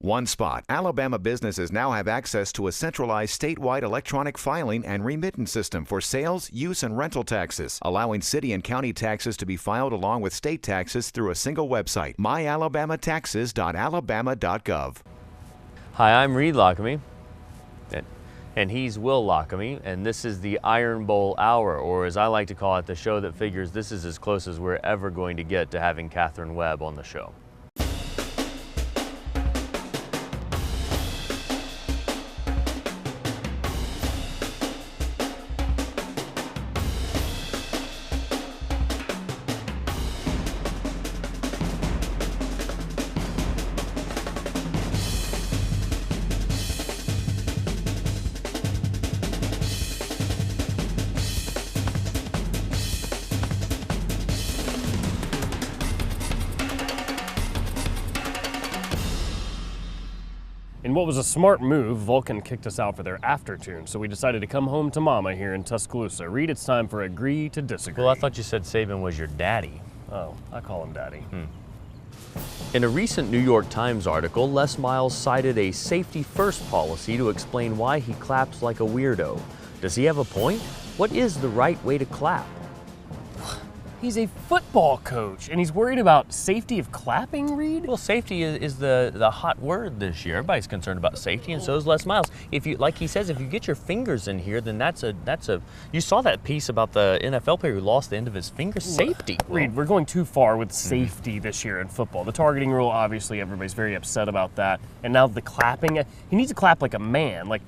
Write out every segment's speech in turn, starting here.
One spot. Alabama businesses now have access to a centralized statewide electronic filing and remittance system for sales, use, and rental taxes, allowing city and county taxes to be filed along with state taxes through a single website, myalabamataxes.alabama.gov. Hi, I'm Reed Lockamy, and he's Will Lockamy, and this is the Iron Bowl Hour, or as I like to call it, the show that figures this is as close as we're ever going to get to having Catherine Webb on the show. In what was a smart move, Vulcan kicked us out for their aftertune, so we decided to come home to Mama here in Tuscaloosa. Reed, it's time for Agree to Disagree. Well, I thought you said Saban was your daddy. Oh, I call him Daddy. In a recent New York Times article, Les Miles cited a safety-first policy to explain why he claps like a weirdo. Does he have a point? What is the right way to clap? He's a football coach, and he's worried about safety of clapping, Reed? Well, safety is the hot word this year. Everybody's concerned about safety, and so is Les Miles. If you, like he says, if you get your fingers in here, then that's a. You saw that piece about the NFL player who lost the end of his finger. Safety. Reed, we're going too far with safety this year in football. The targeting rule, obviously, everybody's very upset about that. And now the clapping, he needs to clap like a man, like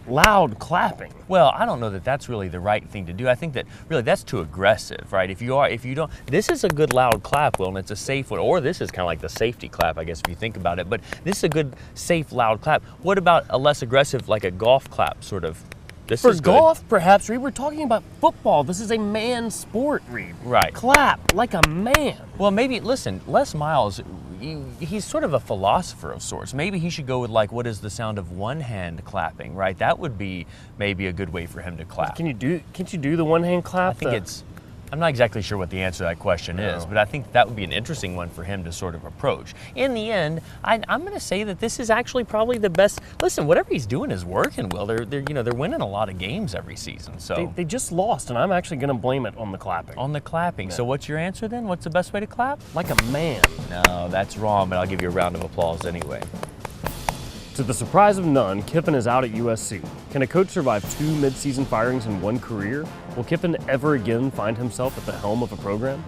loud clapping. Well, I don't know that that's really the right thing to do. I think that really that's too aggressive, right? If you don't, this is a good loud clap, Will, and it's a safe one, or this is kind of like the safety clap, I guess, if you think about it, but this is a good, safe, loud clap. What about a less aggressive, like a golf clap, sort of? This For is golf, good. perhaps, Reed, we're talking about football. This is a man sport, Reed. Right. Clap like a man. Well, maybe, listen, Les Miles, he's sort of a philosopher of sorts. Maybe he should go with, like, what is the sound of one hand clapping, right? That would be maybe a good way for him to clap. Can't you do the one hand clap? I think I'm not exactly sure what the answer to that question is, but I think that would be an interesting one for him to sort of approach. In the end, I'm going to say that this is actually probably the best. Listen, whatever he's doing is working, Will. They're winning a lot of games every season. So they just lost, and I'm actually going to blame it on the clapping. On the clapping. Yeah. So what's your answer then? What's the best way to clap? Like a man. No, that's wrong, but I'll give you a round of applause anyway. To the surprise of none, Kiffin is out at USC. Can a coach survive 2 midseason firings in one career? Will Kiffin ever again find himself at the helm of a program?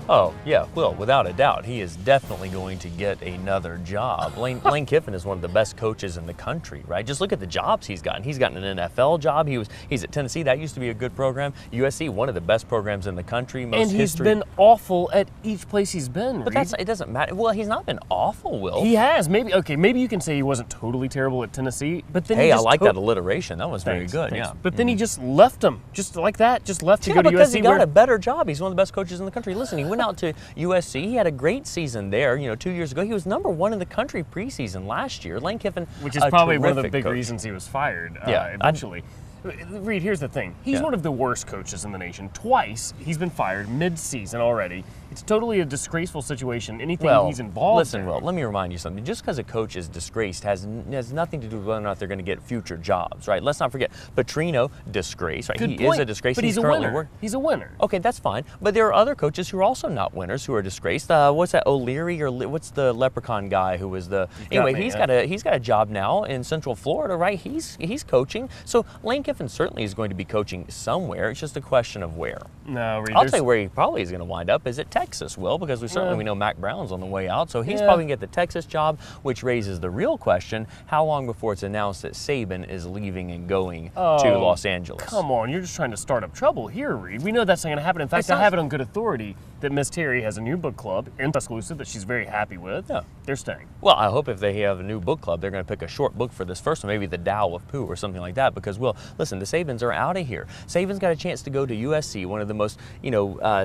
Oh, yeah, Will, without a doubt. He is definitely going to get another job. Lane Kiffin is one of the best coaches in the country, right? Just look at the jobs he's gotten. He's gotten an NFL job. He's at Tennessee. That used to be a good program. USC, one of the best programs in the country. And he's been awful at each place he's been, But Reed. it doesn't matter. Well, he's not been awful, Will. He has. Maybe you can say he wasn't totally terrible at Tennessee, but then I like that alliteration. That was very good, thanks. yeah. But then he just left him, just like that, to go to USC. Because he got a better job. He's one of the best coaches in the country. Listen, he went out to USC. He had a great season there, 2 years ago. He was #1 in the country preseason last year. Lane Kiffin, which is probably one of the big coach. reasons he was fired Yeah, eventually. Reed, here's the thing. He's one of the worst coaches in the nation. Twice he's been fired mid-season already. It's totally a disgraceful situation. Anything he's involved in. Well, let me remind you something. Just because a coach is disgraced has nothing to do with whether or not they're going to get future jobs, right? Let's not forget, Petrino, disgraced, right? Good He point. is a disgrace. But he's a winner. He's a winner. Okay, that's fine. But there are other coaches who are also not winners who are disgraced. What's that, O'Leary, or what's the leprechaun guy who was the... Anyway, he's got a job now in Central Florida, right? He's coaching. So Lane Kiffin certainly is going to be coaching somewhere. It's just a question of where. No, Reed, I'll tell you where he probably is going to wind up is at Texas, Will, because we know Mac Brown's on the way out, so he's probably going to get the Texas job, which raises the real question: how long before it's announced that Saban is leaving and going to Los Angeles? Come on, you're just trying to start up trouble here, Reed. We know that's not going to happen. In fact, I have it on good authority that Miss Terry has a new book club in Tuscaloosa that she's very happy with. Yeah. They're staying. Well, I hope if they have a new book club, they're going to pick a short book for this first one, maybe The Tao of Pooh or something like that, because, Will, listen, the Sabans are out of here. Saban's got a chance to go to USC, one of the most,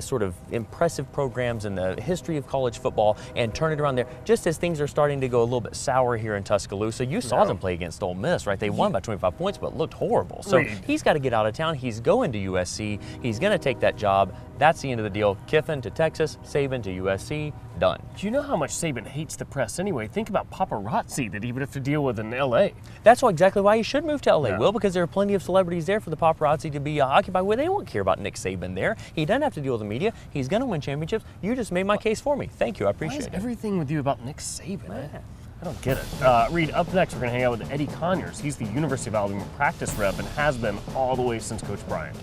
sort of impressive programs in the history of college football, and turn it around there. Just as things are starting to go a little bit sour here in Tuscaloosa, you saw them play against Ole Miss, right? They won by 25 points, but looked horrible. So he's got to get out of town. He's going to USC. He's going to take that job. That's the end of the deal. Kiffin to Texas, Saban to USC, done. Do you know how much Saban hates the press anyway? Think about paparazzi that he would have to deal with in L.A. That's exactly why he should move to LA, Yeah. Will, because there are plenty of celebrities there for the paparazzi to be occupied with. They won't care about Nick Saban there. He doesn't have to deal with the media. He's going to win championships. You just made my case for me. Thank you. I Why appreciate is it. everything with you about Nick Saban? I don't get it. Reed, up next, we're going to hang out with Eddie Conyers. He's the University of Alabama practice rep and has been all the way since Coach Bryant.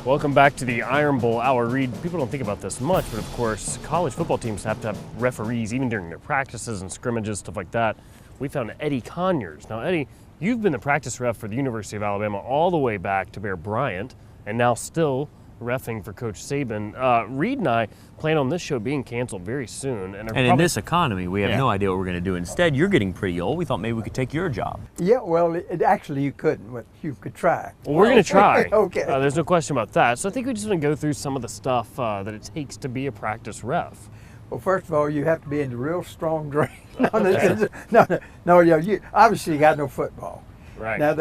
Welcome back to the Iron Bowl Hour. Reed, people don't think about this much, but of course, college football teams have to have referees even during their practices and scrimmages, stuff like that. We found Eddie Conyers. Now, Eddie, you've been the practice ref for the University of Alabama all the way back to Bear Bryant, and now still reffing for Coach Saban. Reed and I plan on this show being canceled very soon. And in this economy, we have no idea what we're going to do. Instead, you're getting pretty old. We thought maybe we could take your job. Yeah, well, actually you couldn't, but you could try. Well, we're going to try. Okay. There's no question about that. So I think we just want to go through some of the stuff that it takes to be a practice ref. Well, first of all, you have to be in the real strong drink. No, you obviously got no football. Right. Now,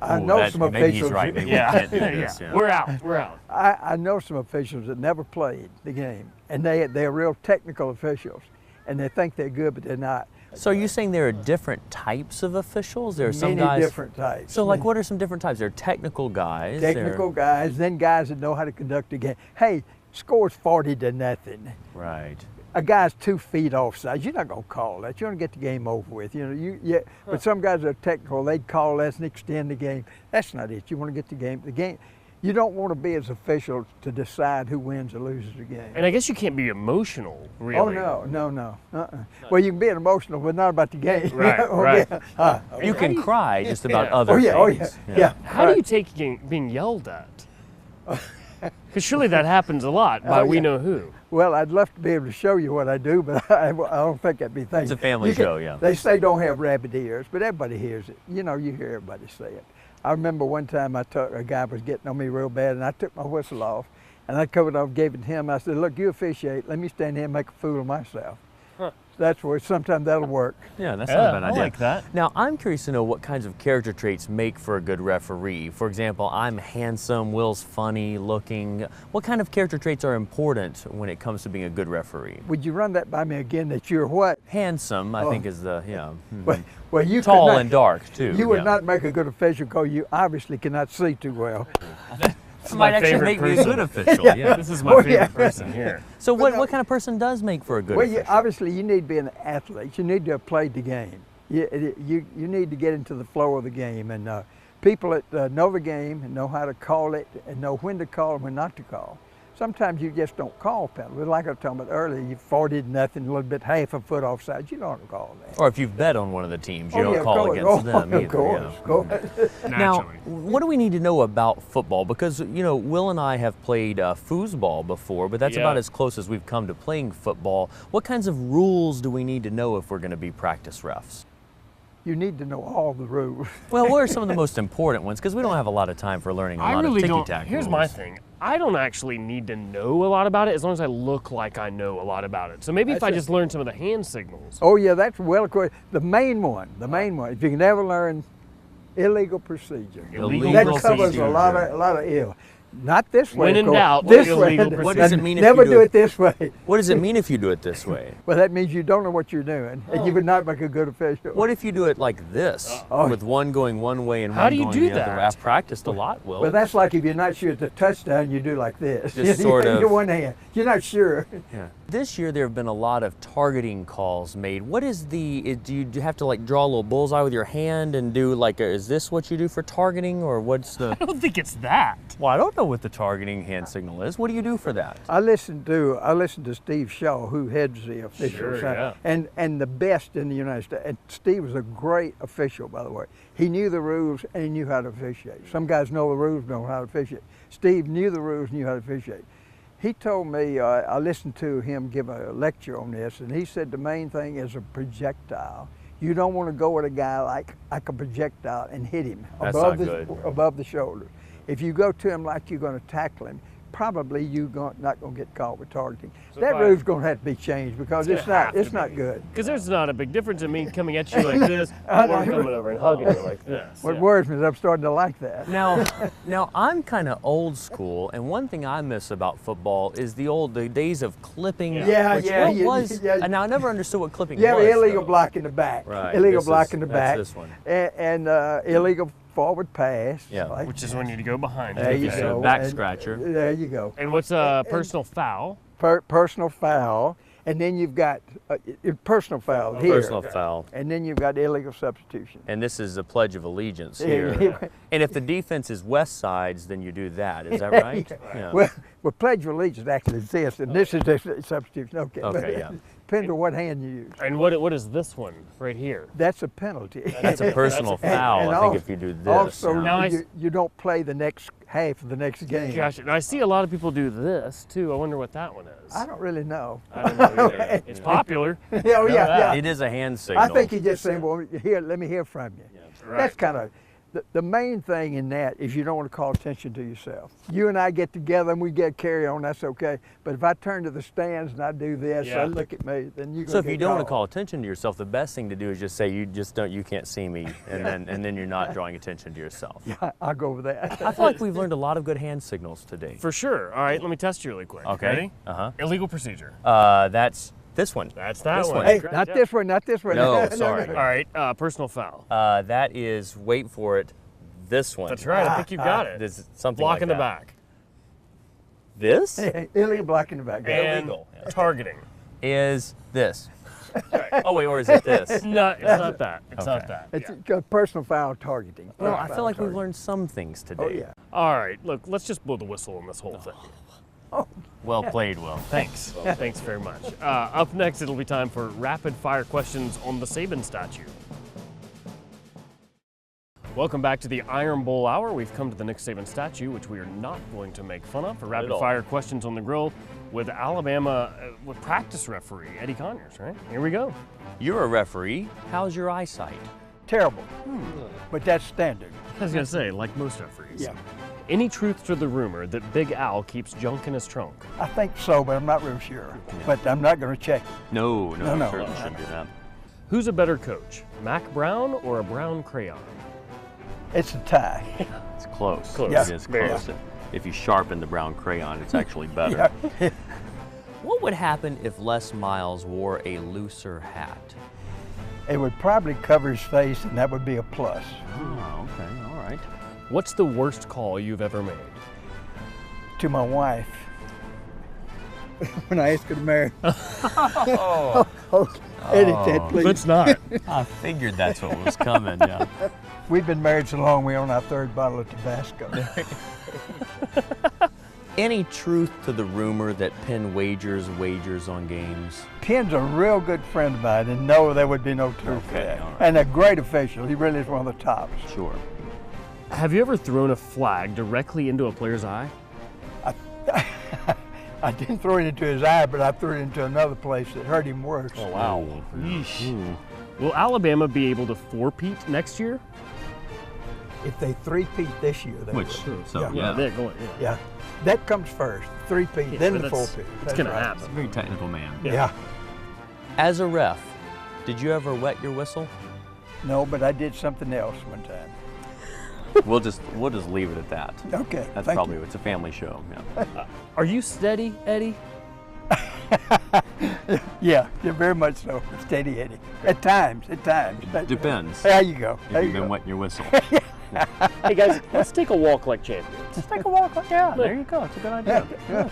I know some maybe officials. he's right. Maybe we Yeah. can't do this, yeah. We're out. We're out. I know some officials that never played the game, and they're real technical officials, and they think they're good, but they're not. So are you saying there are different types of officials? There are some Many guys. different types. So, like, what are some different types? There are technical guys. Technical guys, then guys that know how to conduct a game. Hey, score's 40-0. Right. A guy's 2 feet offside. You're not gonna call that. You want to get the game over with. You know, But some guys are technical. They'd call that and extend the game. That's not it. You want to get the game. The game. You don't want to be as official to decide who wins or loses the game. And I guess you can't be emotional, really. Oh no. Well, you can be emotional, but not about the game. Right, Oh, right. yeah. You can cry just about Yeah. other things. Yeah. How do you take being yelled at? Because surely that happens a lot by we know who. Well, I'd love to be able to show you what I do, but I don't think that'd be thing. It's a family show, yeah. They say don't have rabbit ears, but everybody hears it. You know, you hear everybody say it. I remember one time a guy was getting on me real bad, and I took my whistle off, and I covered it off, gave it to him. I said, look, you officiate. Let me stand here and make a fool of myself. Huh. That's where sometimes that'll work. Yeah, that's not a bad I idea. like that. Now, I'm curious to know what kinds of character traits make for a good referee. For example, I'm handsome, Will's funny looking. What kind of character traits are important when it comes to being a good referee? Would you run that by me again, that you're what? Handsome, I think, is the, Well, you Tall could not, and dark, too. You would yeah. not make a good official because you obviously cannot see too well. This is might my actually favorite make me a person. good official, yeah. This is my Oh, favorite yeah. person here. So But what kind of person does make for a good Well, official? obviously you need to be an athlete. You need to have played the game. You need to get into the flow of the game. And people that know the game and know how to call it and know when to call and when not to call. Sometimes you just don't call penalties. Like I was talking about earlier, you 40-0, a little bit, half a foot offside. You don't call that. Or if you've bet on one of the teams, you Oh, don't yeah, call of against course. them either. Of course, yeah. of course. Now, Naturally. what do we need to know about football? Because, Will and I have played foosball before, but that's Yeah. about as close as we've come to playing football. What kinds of rules do we need to know if we're going to be practice refs? You need to know all the rules. Well, what are some of the most important ones? Because we don't have a lot of time for learning a I lot really of don't. ticky-tack Here's rules. my thing. I don't actually need to know a lot about it as long as I look like I know a lot about it. So maybe if That's I it. just learn some of the hand signals. Oh yeah, that's well, of course, the main one. If you can ever learn illegal procedure, Illegal that covers procedure. a lot of ill. Not this way. When of in course. doubt, this illegal way. procedure. What does it mean if Never you do it this way. What does it mean if you do it this way? Well, that means you don't know what you're doing, and you would not make a good official. What if you do it like this, Oh. with one going one way and How one do you going do the other? that? I've practiced a lot, Will. Well, that's like if you're not sure it's a touchdown, you do like this. Just sort of- Your one hand. You're not sure. Yeah. This year there have been a lot of targeting calls made. What is do you have to like draw a little bullseye with your hand and do like is this what you do for targeting, or what's the? I don't think it's that. Well, I don't know what the targeting hand signal is. What do you do for that? I listened to Steve Shaw, who heads the officials, Sure, yeah. and the best in the United States. And Steve was a great official, by the way. He knew the rules and he knew how to officiate. Some guys know the rules, know how to officiate. Steve knew the rules, knew how to officiate. He told me, I listened to him give a lecture on this, and he said the main thing is a projectile. You don't want to go with a guy like a projectile and hit him That's above not good. above the shoulder. If you go to him like you're going to tackle him, probably not going to get caught with targeting. So That fire. rule's going to have to be changed because it's not good. Because there's not a big difference in me coming at you like this or coming over and hugging you like this. What worries me is I'm starting to like that. Now I'm kind of old school, and one thing I miss about football is the days of clipping. Yeah, which yeah, what yeah, was, yeah. Now I never understood what clipping Yeah, was. illegal though. block in the back. Right. Illegal This block is- in the that's back. this one. And illegal forward pass. Yeah. like Which is when you go behind. There you It's a go. back And- scratcher. There you go. And what's a personal foul? Personal foul, and then you've got personal foul here. Personal foul. And then you've got illegal substitution. And this is a pledge of allegiance Yeah. here. And if the defense is west sides, then you do that. Is that right? Yeah. Well, pledge of allegiance actually exists, and this is the substitution. Okay. Okay, yeah. Depends on what hand you use. And what is this one right here? That's a penalty. That's a personal foul, And I think, also- if you do this. Also, yeah. Now you don't play the next half of the next game. Gosh, and I see a lot of people do this too. I wonder what that one is. I don't really know. I don't know either. It's popular. Yeah. It is a hand signal. I think he's just saying, well, here, let me hear from you. Right. That's kind of the main thing in that is you don't want to call attention to yourself. You and I get together and we get carry on, that's okay. But if I turn to the stands and I do this, Yeah. I look at me, then you. So if you don't want to call attention to yourself, the best thing to do is just say you can't see me, and then you're not drawing attention to yourself. Yeah, I'll go with that. I feel like we've learned a lot of good hand signals today. For sure. All right, let me test you really quick. Okay. Ready? Uh-huh. Illegal procedure. That's this one. That's that This one. one. Hey, Great not job. this one, not this one. No, sorry. All right, personal foul. That is, wait for it, this one. That's right. I think you got it. This is something Block like in the that. back. This Illegal block in the back. And Illegal, yeah. targeting. is this. Oh wait, or is it this? No, it's not that. It's Okay. not that. It's Yeah. a personal foul targeting. Well, I Personal feel foul like we've targeting. learned some things today. Oh, yeah. All right, look, let's just blow the whistle on this whole thing. Well played, Will. Thanks. Thanks very much. Up next, it'll be time for rapid fire questions on the Saban statue. Welcome back to the Iron Bowl Hour. We've come to the Nick Saban statue, which we are not going to make fun of, for rapid fire questions on the grill with Alabama with practice referee Eddie Conyers, right? Here we go. You're a referee. How's your eyesight? Terrible. But that's standard. I was going to say, like most referees. Yeah. Any truth to the rumor that Big Al keeps junk in his trunk? I think so, but I'm not real sure. But I'm not going to check it. No, No. certainly shouldn't do that. Who's a better coach, Mac Brown or a brown crayon? It's a tie. It's close. Close. Yeah. It is Very close. If you sharpen the brown crayon, it's actually better. Yeah. What would happen if Les Miles wore a looser hat? It would probably cover his face, and that would be a plus. Oh, okay, all right. What's the worst call you've ever made? To my wife, when I asked her to marry. Oh, Okay. Edit that, please. Let's not. I figured that's what was coming. Yeah. We've been married so long, we're on our third bottle of Tabasco. Any truth to the rumor that Penn wagers on games? Penn's a real good friend of mine, and no, there would be no truth to Okay, that. all right. And a great official. He really is one of the tops. Sure. Have you ever thrown a flag directly into a player's eye? I didn't throw it into his eye, but I threw it into another place that hurt him worse. Oh, Wow. Yeesh. Will Alabama be able to four-peat next year? If they three-peat this year, they Which, will. so, Yeah. They're going, Yeah, that comes first. Three-peat, Yeah, then but the that's- four-peat. It's That's going to right. happen. Very technical man. Yeah. As a ref, did you ever wet your whistle? No, but I did something else one time. We'll just leave it at that. Okay. That's thank probably you. it's a family show. Yeah. Are you steady, Eddie? Yeah, very much so. Steady Eddie. At times. Depends. There you go. If There you've you been go. wetting your whistle. Hey, guys, let's take a walk like champions. Let's take a walk. Yeah, there you go. It's a good idea. Yeah.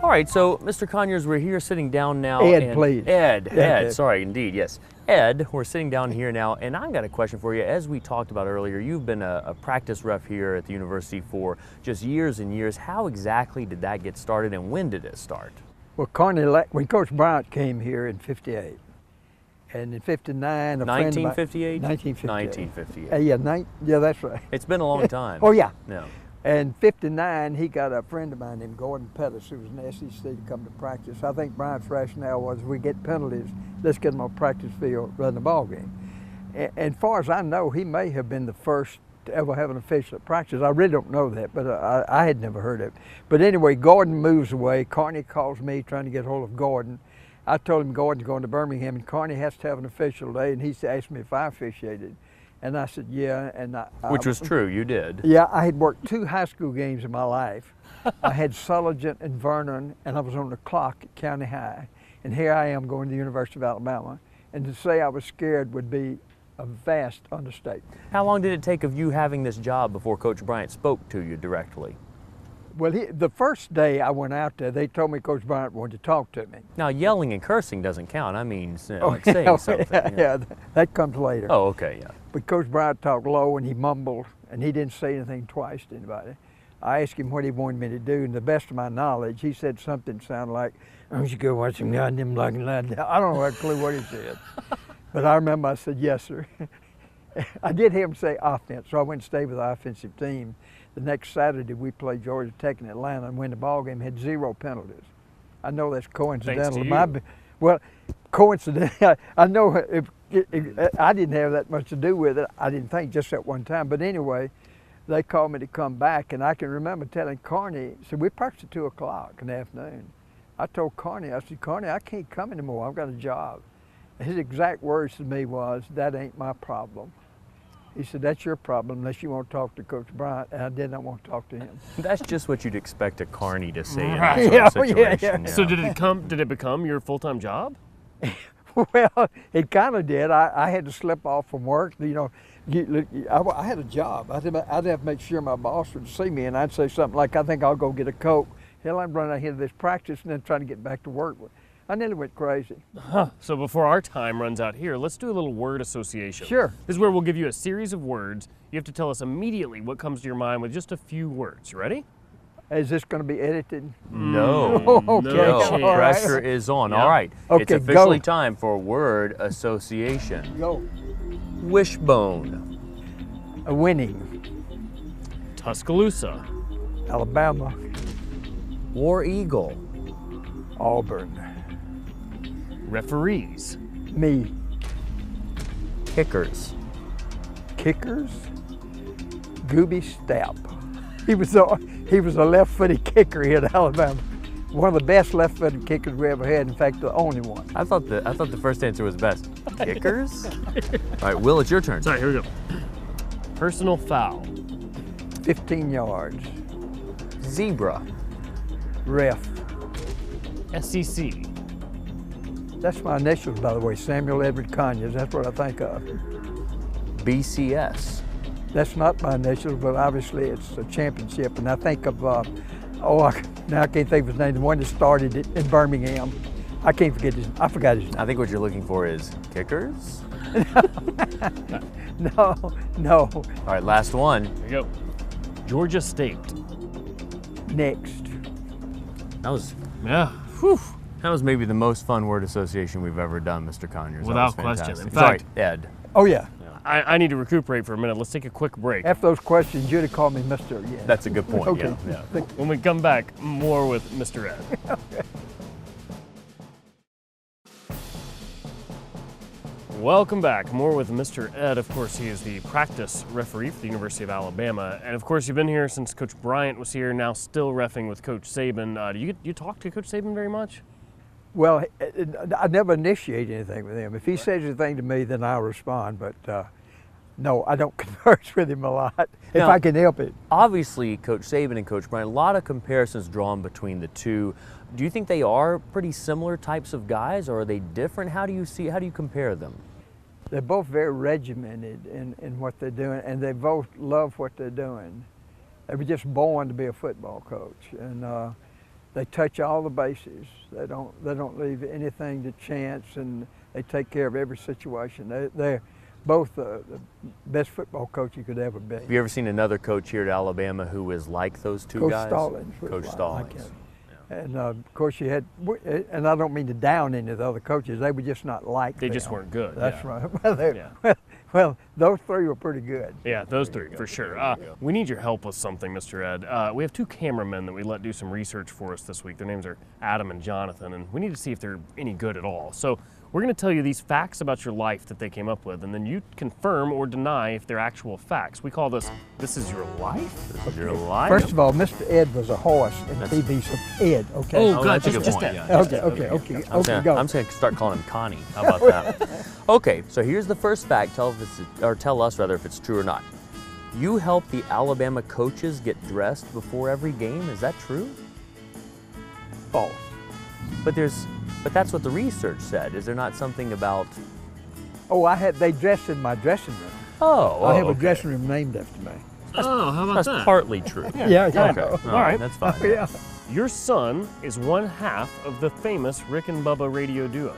All right, so Mr. Conyers, we're here sitting down now. Ed, and please. Ed, Ed. sorry, indeed, yes. Ed, we're sitting down here now, and I've got a question for you. As we talked about earlier, you've been a practice ref here at the university for just years and years. How exactly did that get started, and when did it start? Well, when Coach Bryant came here in '58, and in '59, 1958? 1958. 1958. Yeah, that's right. It's been a long time. Oh yeah. No. And 59, he got a friend of mine named Gordon Pettis, who was in the SEC, to come to practice. I think Bryant's rationale was, we get penalties, let's get them on practice field, run the ball game. And far as I know, he may have been the first to ever have an official at practice. I really don't know that, but I had never heard of it. But anyway, Gordon moves away. Carney calls me trying to get hold of Gordon. I told him Gordon's going to Birmingham, and Carney has to have an official day, and he asked me if I officiated. And I said, yeah. And Which was true, you did. Yeah, I had worked 2 high school games in my life. I had Sulligent and Vernon, and I was on the clock at County High. And here I am going to the University of Alabama. And to say I was scared would be a vast understatement. How long did it take of you having this job before Coach Bryant spoke to you directly? Well, the first day I went out there, they told me Coach Bryant wanted to talk to me. Now, yelling and cursing doesn't count. I mean, like saying something. Yeah, that comes later. Oh, okay, yeah. But Coach Bryant talked low, and he mumbled, and he didn't say anything twice to anybody. I asked him what he wanted me to do, and to the best of my knowledge, he said something sounded like, "I want you to go watch some goddamn black and lad." I don't know a clue what he said. But I remember I said, yes, sir. I did hear him say offense, so I went and stayed with the offensive team. The next Saturday, we played Georgia Tech in Atlanta and won the ball game, had 0 penalties. I know that's coincidental. Thanks to you. Well, coincidentally, I know if I didn't have that much to do with it. I didn't think, just at one time. But anyway, they called me to come back, and I can remember telling Carney, so we practiced at 2 o'clock in the afternoon. I told Carney, I said, Carney, I can't come anymore. I've got a job. His exact words to me was, that ain't my problem. He said, that's your problem unless you want to talk to Coach Bryant, and I did not want to talk to him. That's just what you'd expect a Carney to say in Right. that sort of Yeah, situation. So did it become your full-time job? Well, it kind of did. I had to slip off from work. You know, I had a job. I'd have to make sure my boss would see me, and I'd say something like, I think I'll go get a Coke. Hell, I'm running out here to this practice and then trying to get back to work. I nearly went crazy. So before our time runs out here, let's do a little word association. Sure. This is where we'll give you a series of words. You have to tell us immediately what comes to your mind with just a few words. You ready? Is this going to be edited? No. Okay. No. All right. Pressure is on. Yeah. All right. Okay, It's officially go. time for word association. Go. Wishbone. A winning. Tuscaloosa. Alabama. War Eagle. Auburn. Referees. Me. Kickers. Kickers. Gooby Stapp. He was a left-footed kicker here at Alabama. One of the best left-footed kickers we ever had. In fact, the only one. I thought the first answer was best. Kickers? All right, Will, it's your turn. Sorry, here we go. Personal foul. 15 yards. Zebra. Ref. SEC. That's my initials, by the way, Samuel Edward Conyers. That's what I think of. BCS. That's not my initials, but obviously it's a championship. And I think of, now I can't think of his name, the one that started it in Birmingham. I can't forget I forgot his name. I think what you're looking for is kickers. No. All right, last one. Here we go. Georgia State. Next. That was Yeah. Whew. That was maybe the most fun word association we've ever done, Mr. Conyers. That Without was question. fantastic. In Sorry, fact- Ed. Oh, yeah. I need to recuperate for a minute. Let's take a quick break. After those questions, you'd have called me Mr. Yeah. That's a good point. Okay. Yeah. When we come back, more with Mr. Ed. Welcome back. More with Mr. Ed. Of course, he is the practice referee for the University of Alabama. And of course, you've been here since Coach Bryant was here, now still reffing with Coach Saban. Do you talk to Coach Saban very much? Well, I never initiate anything with him. If he says anything to me, then I'll respond. But no, I don't converse with him a lot if Now, I can help it. Obviously, Coach Saban and Coach Bryant, a lot of comparisons drawn between the two. Do you think they are pretty similar types of guys, or are they different? How do you compare them? They're both very regimented in what they're doing, and they both love what they're doing. They were just born to be a football coach, and they touch all the bases. They don't leave anything to chance, and they take care of every situation. They're both the best football coach you could ever be. Have you ever seen another coach here at Alabama who is like those two Coach guys? Stallings was Coach like Stallings. him. And of course you had, and I don't mean to down any of the other coaches, they were just not like They them. just weren't good. That's yeah. right. Well, Yeah. Well, those three were pretty good. Yeah, those three, for sure. We need your help with something, Mr. Ed. We have two cameramen that we let do some research for us this week. Their names are Adam and Jonathan, and we need to see if they're any good at all. So we're going to tell you these facts about your life that they came up with, and then you confirm or deny if they're actual facts. We call this Is Your Life? This is your life. First of all, Mr. Ed was a horse in TV, so Ed, okay? Oh, that's a just good point. Ed. Yeah. Okay, I'm just go. going to start calling him Connie. How about that? Okay, so here's the first fact. Tell us if it's true or not. You help the Alabama coaches get dressed before every game. Is that true? False. But that's what the research said. Is there not something about? Oh, they dressed in my dressing room. Oh, I have a okay. dressing room named after me. Oh, how about That's that? partly true. Yeah. Okay. All right. That's fine. Yeah. Your son is one half of the famous Rick and Bubba radio duo.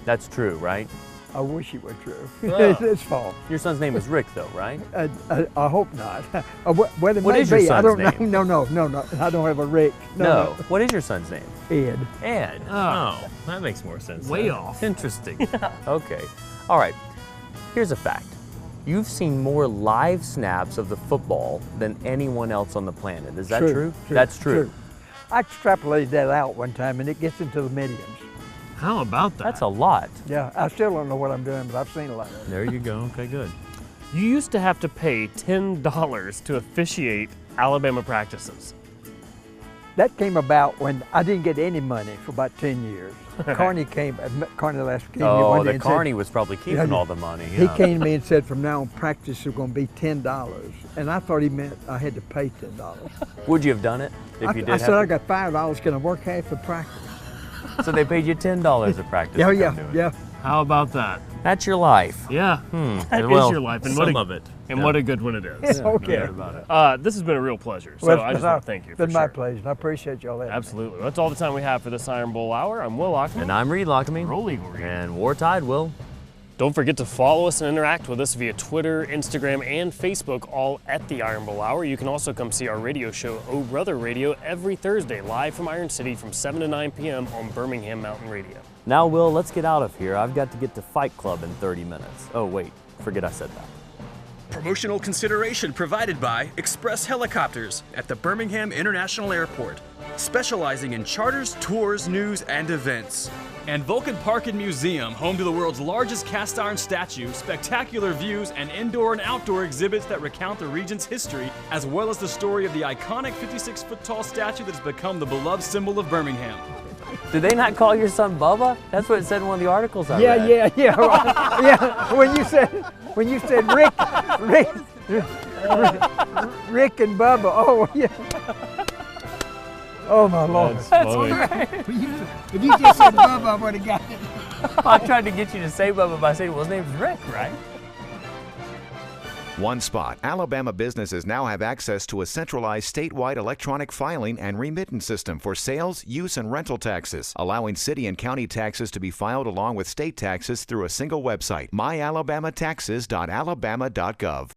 That's true, right? I wish it were true. Oh. It's false. Your son's name is Rick, though, right? I hope not. What it What may is your be, I son's don't name? know. No. I don't have a Rick. No. What is your son's name? Ed. Ed. Oh. That makes more sense. Way then. off. Interesting. Okay. All right. Here's a fact. You've seen more live snaps of the football than anyone else on the planet. Is that true? That's true. I extrapolated that out one time, and it gets into the millions. How about that? That's a lot. Yeah, I still don't know what I'm doing, but I've seen a lot. There you go. Okay, good. You used to have to pay $10 to officiate Alabama practices. That came about when I didn't get any money for about 10 years. Carney last came Oh, one day the and Carney said, was probably keeping Yeah, all the money. he Yeah. came to me and said, from now on, practice is going to be $10. And I thought he meant I had to pay $10. Would you have done it if you did I have said, I to? got $5. Can I work half the practice? So they paid you $10 a practice. Yeah, to come do it. yeah. How about that? That's your life. Yeah, that is Well, your life. And some of it. And Yeah. what a good one it is. Okay. No doubt about it. This has been a real pleasure. So Well, I just want to thank you. It's been for my sure. pleasure. and I appreciate y'all having me. Absolutely. That's all the time we have for this Iron Bowl Hour. I'm Will Lockman. And I'm Reed Lockamy. Roll Eagle Reed. And Wartide will. Don't forget to follow us and interact with us via Twitter, Instagram, and Facebook, all at the Iron Bowl Hour. You can also come see our radio show, Oh Brother Radio, every Thursday, live from Iron City from 7 to 9 p.m. on Birmingham Mountain Radio. Now, Will, let's get out of here. I've got to get to Fight Club in 30 minutes. Oh, wait. Forget I said that. Promotional consideration provided by Express Helicopters at the Birmingham International Airport, specializing in charters, tours, news, and events. And Vulcan Park and Museum, home to the world's largest cast iron statue, spectacular views, and indoor and outdoor exhibits that recount the region's history, as well as the story of the iconic 56-foot-tall statue that has become the beloved symbol of Birmingham. Did they not call your son Bubba? That's what it said in one of the articles I read. Yeah. Yeah. When you said Rick and Bubba. Oh yeah. Oh my Lord. That's funny. If you just said Bubba, I would have got it. I tried to get you to say Bubba by saying, well, his name's Rick, right? One spot. Alabama businesses now have access to a centralized statewide electronic filing and remittance system for sales, use, and rental taxes, allowing city and county taxes to be filed along with state taxes through a single website, myalabamataxes.alabama.gov.